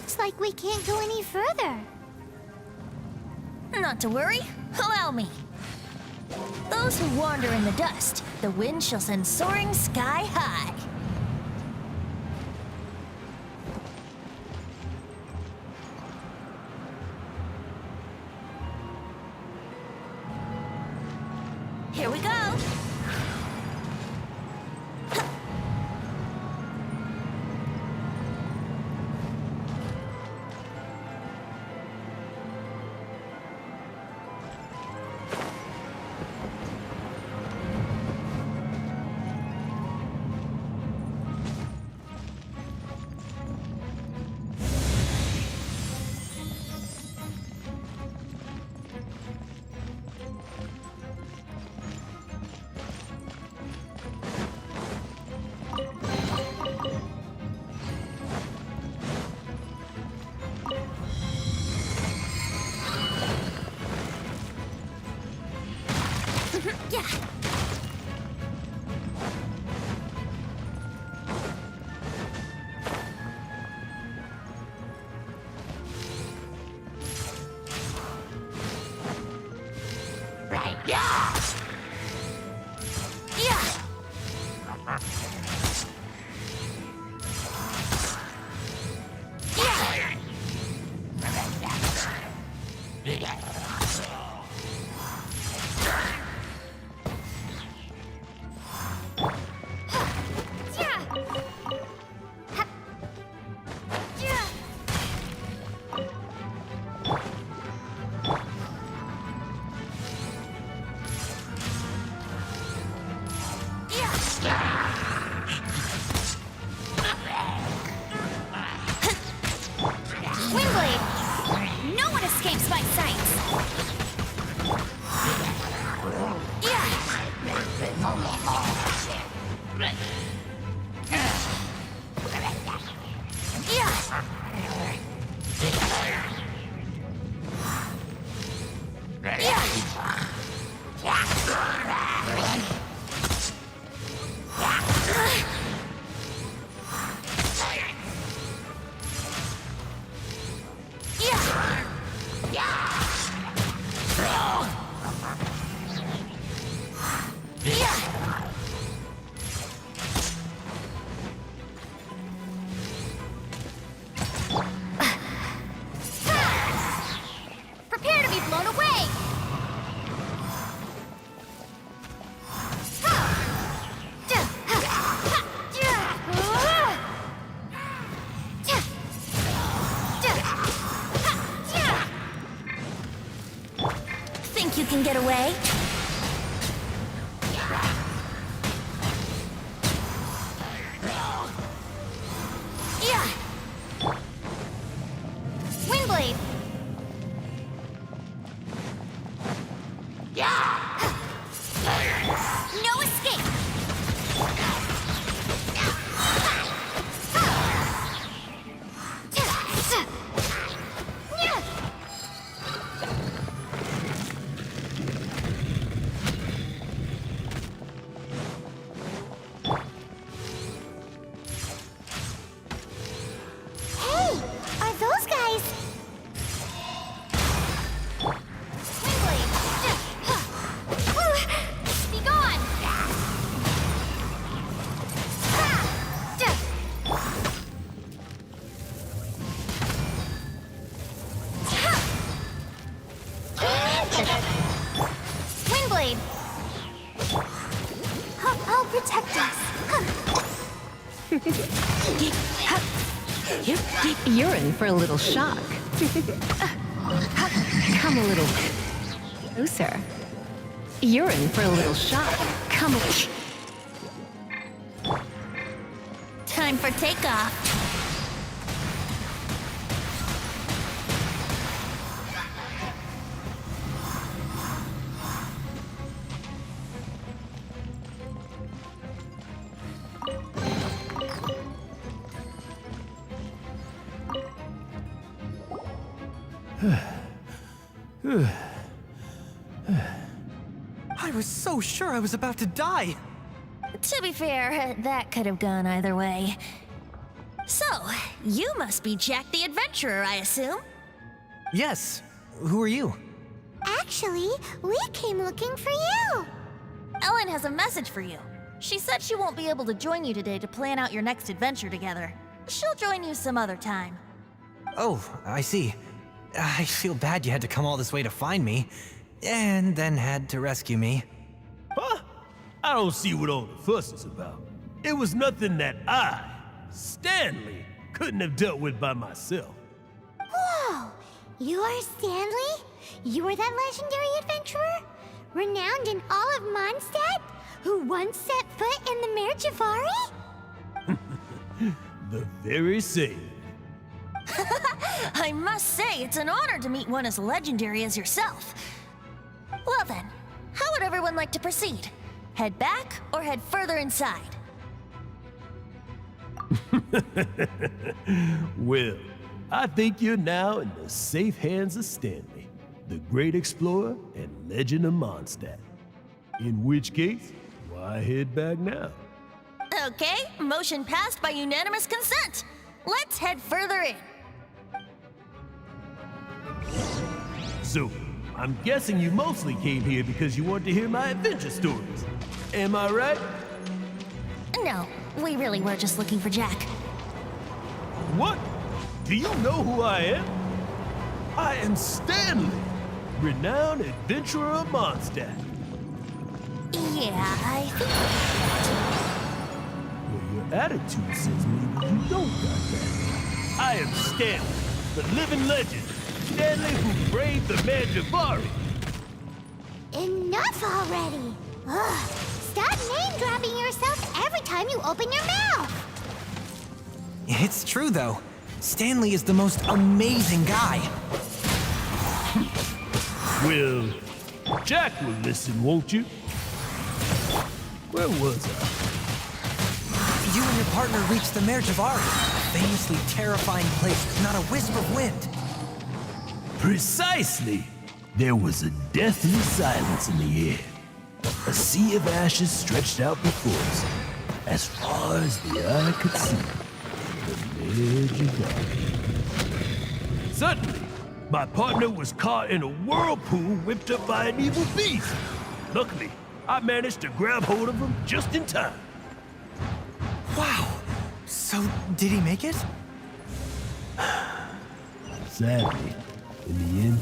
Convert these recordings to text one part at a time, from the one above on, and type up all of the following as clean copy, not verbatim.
Looks like we can't go any further. Not to worry, allow me. Those who wander in the dust, the wind shall send soaring sky high. Here we go. Yeah. Right. Yeah. Yeah. Windblade! No one escapes my sights! Prepare to be blown away! Think you can get away? Windblade! No escape! Hey! Are those guys... Be gone! Windblade! I'll protect us. You're in for a little shock. Come a little closer. You're in for a little shock. Come a... Time for takeoff. I was so sure I was about to die. To be fair, that could have gone either way. So, you must be Jack the Adventurer, I assume? Yes. Who are you? Actually, we came looking for you. Ellen has a message for you. She said she won't be able to join you today to plan out your next adventure together. She'll join you some other time. Oh, I see. I feel bad you had to come all this way to find me, and then had to rescue me. Huh? I don't see what all the fuss is about. It was nothing that I, Stanley, couldn't have dealt with by myself. Whoa! You are Stanley? You are that legendary adventurer? Renowned in all of Mondstadt? Who once set foot in the Mare Javari? The very same. I must say, it's an honor to meet one as legendary as yourself. Well then, how would everyone like to proceed? Head back or head further inside? Well, I think you're now in the safe hands of Stanley, the great explorer and legend of Mondstadt. In which case, why head back now? Okay, motion passed by unanimous consent. Let's head further in. So, I'm guessing you mostly came here because you want to hear my adventure stories. Am I right? No, we really were just looking for Jack. What? Do you know who I am? I am Stanley, renowned adventurer of Mondstadt. Yeah, I think Well, your attitude says maybe you don't got that. I am Stanley, the living legend. Stanley who braved the Mare Javari. Enough already! Ugh! Stop name-dropping yourself every time you open your mouth! It's true, though. Stanley is the most amazing guy. Well, Jack will listen, won't you? Where was I? You and your partner reached the Mare Javari, a famously terrifying place with not a wisp of wind. Precisely! There was a deathly silence in the air. A sea of ashes stretched out before us, as far as the eye could see. The Mare Javari. Suddenly, my partner was caught in a whirlpool whipped up by an evil beast. Luckily, I managed to grab hold of him just in time. Wow. So, did he make it? Sadly, in the end,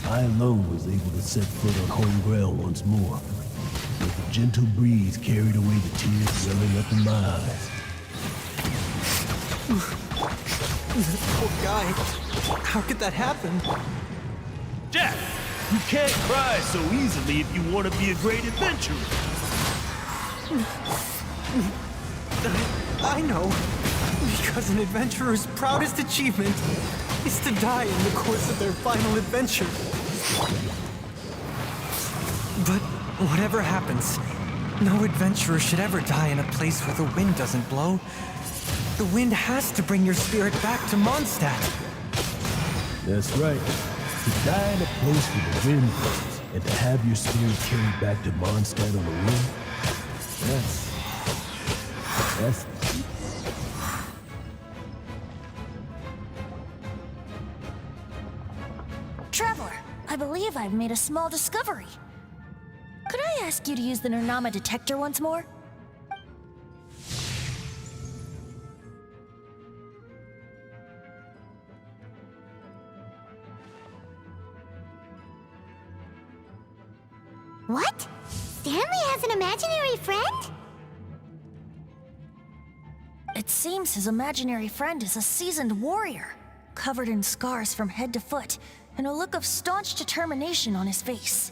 I alone was able to set foot on home ground once more. But the gentle breeze carried away the tears welling up in my eyes. Poor guy. How could that happen? Jack, you can't cry so easily if you want to be a great adventurer. I know. Because an adventurer's proudest achievement is to die in the course of their final adventure. But whatever happens, no adventurer should ever die in a place where the wind doesn't blow. The wind has to bring your spirit back to Mondstadt. That's right. To die in a place where the wind blows and to have your spirit carried back to Mondstadt on the wind, that's the truth. Traveler, I believe I've made a small discovery. Could I ask you to use the Nernama detector once more? What? Stanley has an imaginary friend? It seems his imaginary friend is a seasoned warrior, covered in scars from head to foot, and a look of staunch determination on his face.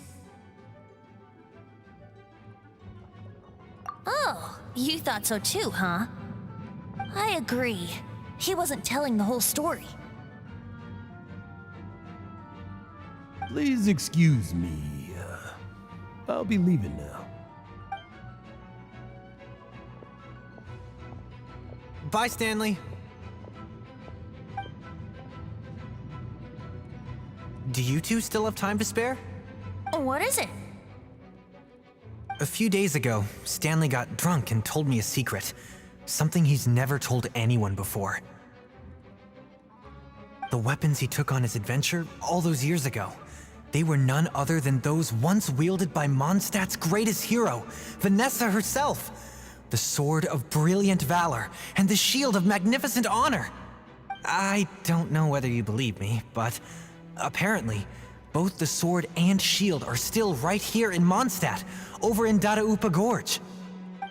Oh, you thought so too, huh? I agree. He wasn't telling the whole story. Please excuse me. I'll be leaving now. Bye, Stanley. Do you two still have time to spare? What is it? A few days ago, Stanley got drunk and told me a secret. Something he's never told anyone before. The weapons he took on his adventure all those years ago, they were none other than those once wielded by Mondstadt's greatest hero, Vanessa herself. The Sword of Brilliant Valor and the Shield of Magnificent Honor. I don't know whether you believe me, but apparently, both the sword and shield are still right here in Mondstadt, over in Dadaupa Gorge.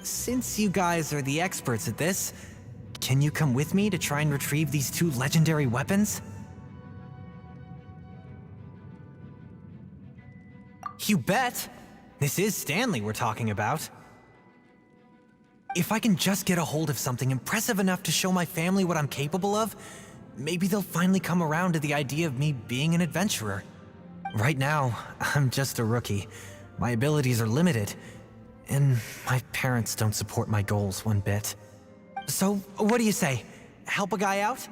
Since you guys are the experts at this, can you come with me to try and retrieve these two legendary weapons? You bet! This is Stanley we're talking about. If I can just get a hold of something impressive enough to show my family what I'm capable of, maybe they'll finally come around to the idea of me being an adventurer. Right now, I'm just a rookie. My abilities are limited, and my parents don't support my goals one bit. So, what do you say? Help a guy out?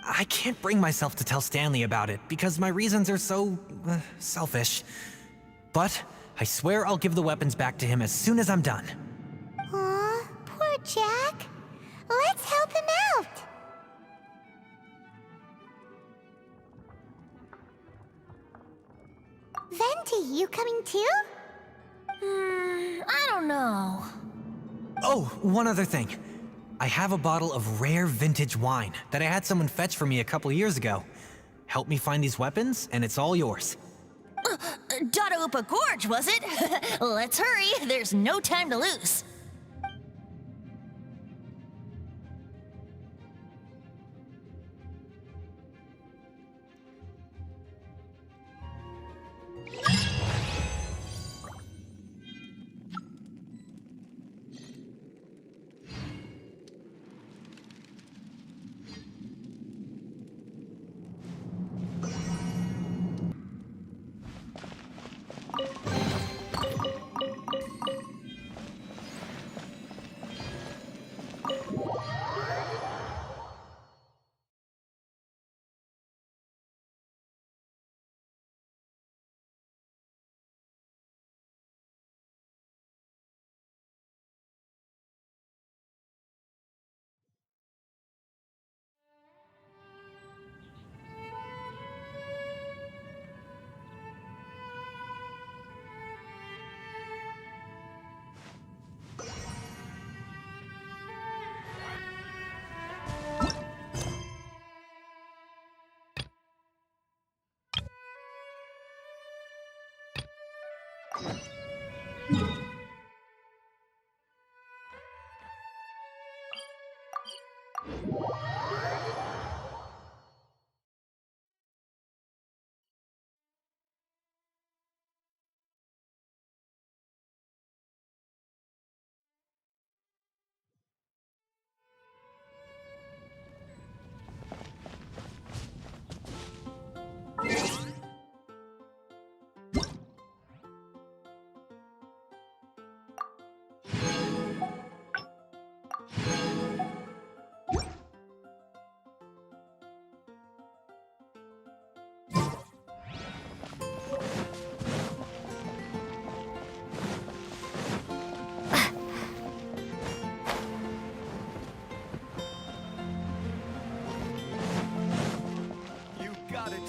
I can't bring myself to tell Stanley about it because my reasons are so, selfish. But I swear I'll give the weapons back to him as soon as I'm done. Aw, poor Jack. Let's help him out. Venti, you coming too? I don't know. Oh, one other thing. I have a bottle of rare vintage wine that I had someone fetch for me a couple years ago. Help me find these weapons, and it's all yours. Dadaupa Gorge, was it? Let's hurry, there's no time to lose.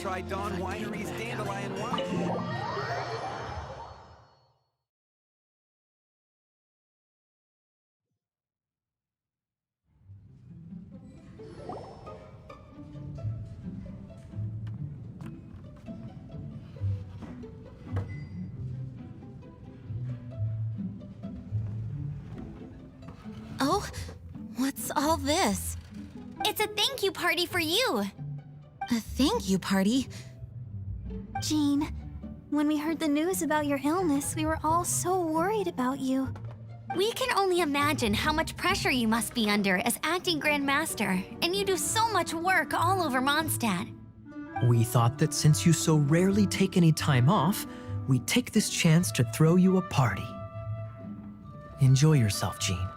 Try Dawn Winery's Dandelion Wine. Oh, what's all this? It's a thank you party for you. A thank you party? Jean, when we heard the news about your illness, we were all so worried about you. We can only imagine how much pressure you must be under as acting Grand Master, and you do so much work all over Mondstadt. We thought that since you so rarely take any time off, we'd take this chance to throw you a party. Enjoy yourself, Jean.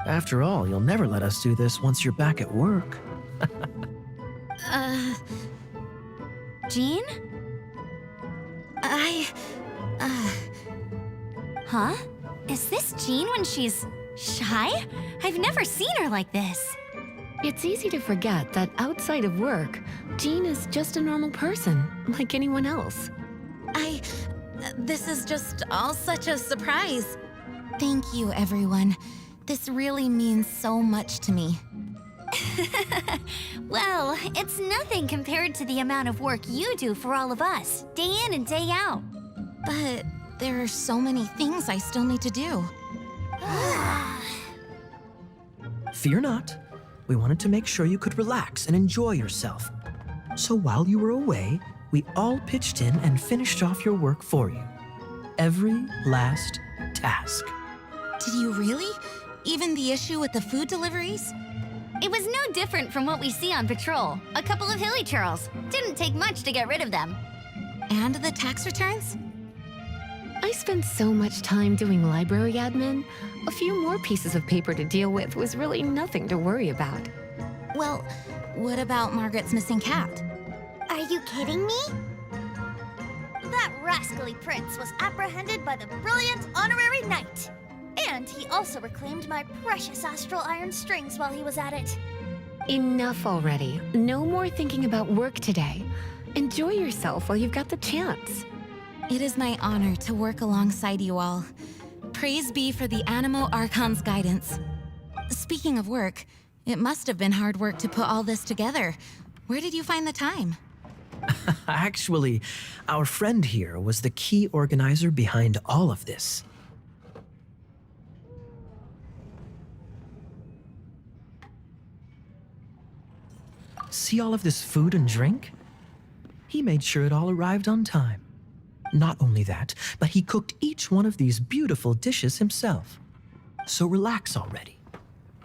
After all, you'll never let us do this once you're back at work. Jean? Huh? Is this Jean when she's shy? I've never seen her like this. It's easy to forget that outside of work, Jean is just a normal person, like anyone else. This is just all such a surprise. Thank you, everyone. This really means so much to me. Well, it's nothing compared to the amount of work you do for all of us, day in and day out. But there are so many things I still need to do. Fear not. We wanted to make sure you could relax and enjoy yourself. So while you were away, we all pitched in and finished off your work for you. Every last task. Did you really? Even the issue with the food deliveries? It was no different from what we see on patrol. A couple of hilly churls. Didn't take much to get rid of them. And the tax returns? I spent so much time doing library admin. A few more pieces of paper to deal with was really nothing to worry about. Well, what about Margaret's missing cat? Are you kidding me? That rascally prince was apprehended by the brilliant honorary knight. And he also reclaimed my precious astral iron strings while he was at it. Enough already. No more thinking about work today. Enjoy yourself while you've got the chance. It is my honor to work alongside you all. Praise be for the Animo Archon's guidance. Speaking of work, it must have been hard work to put all this together. Where did you find the time? Actually, our friend here was the key organizer behind all of this. See all of this food and drink? He made sure it all arrived on time. Not only that, but he cooked each one of these beautiful dishes himself. So relax already.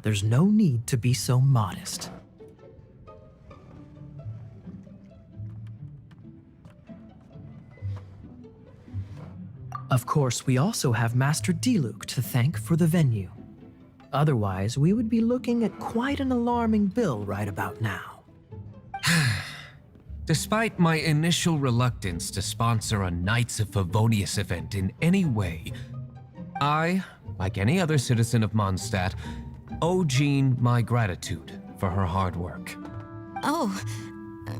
There's no need to be so modest. Of course, we also have Master Diluc to thank for the venue. Otherwise, we would be looking at quite an alarming bill right about now. Despite my initial reluctance to sponsor a Knights of Favonius event in any way, I, like any other citizen of Mondstadt, owe Jean my gratitude for her hard work. Oh,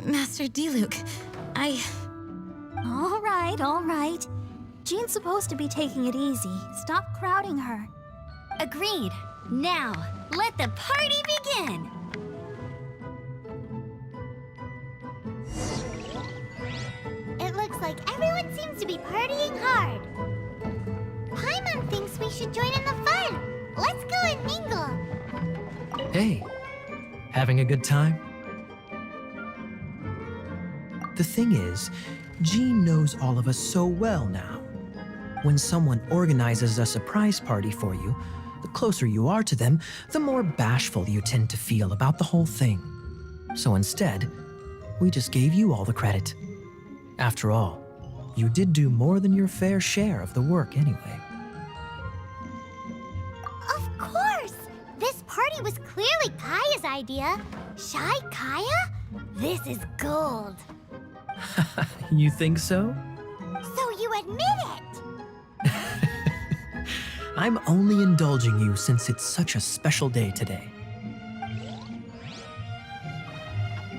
Master Diluc, All right. Jean's supposed to be taking it easy. Stop crowding her. Agreed. Now, let the party begin! It looks like everyone seems to be partying hard. Paimon thinks we should join in the fun. Let's go and mingle. Hey, having a good time? The thing is, Jean knows all of us so well now. When someone organizes a surprise party for you, the closer you are to them, the more bashful you tend to feel about the whole thing. So instead, we just gave you all the credit. After all, you did do more than your fair share of the work anyway. Of course! This party was clearly Kaya's idea. Shy Kaya? This is gold. You think so? So you admit it? I'm only indulging you since it's such a special day today.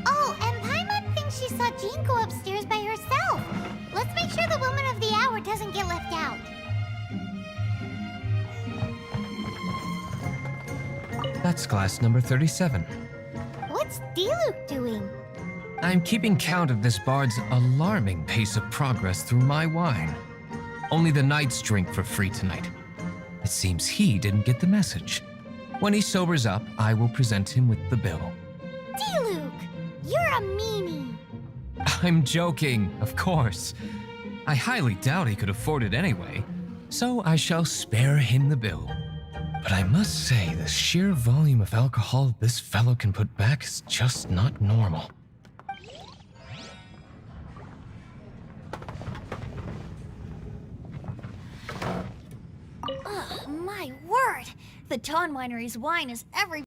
Oh, and Paimon thinks she saw Jean go upstairs by herself. Let's make sure the woman of the hour doesn't get left out. That's class number 37. What's Diluc doing? I'm keeping count of this bard's alarming pace of progress through my wine. Only the knights drink for free tonight. It seems he didn't get the message. When he sobers up, I will present him with the bill. Diluc, you're a meanie. I'm joking, of course. I highly doubt he could afford it anyway, so I shall spare him the bill. But I must say, the sheer volume of alcohol this fellow can put back is just not normal. My word! The Dawn Winery's wine is every